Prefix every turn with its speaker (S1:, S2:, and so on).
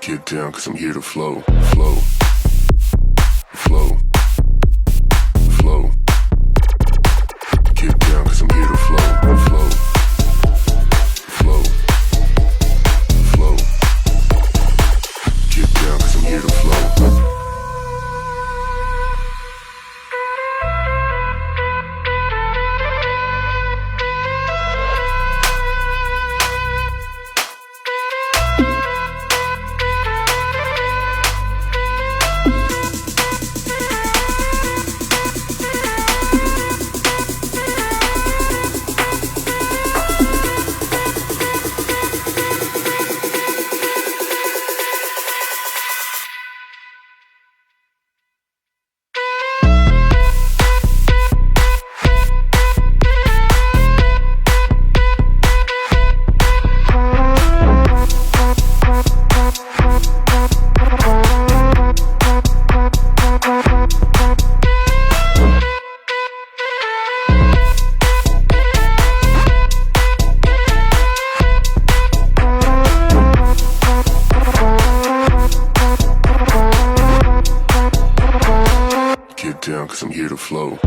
S1: Get down, cause I'm here to flow, flow, flow, flow. Get down, cause I'm here to flow, flow, flow, flow. Get down, cause I'm here to flow. Get down, cause I'm here to flow.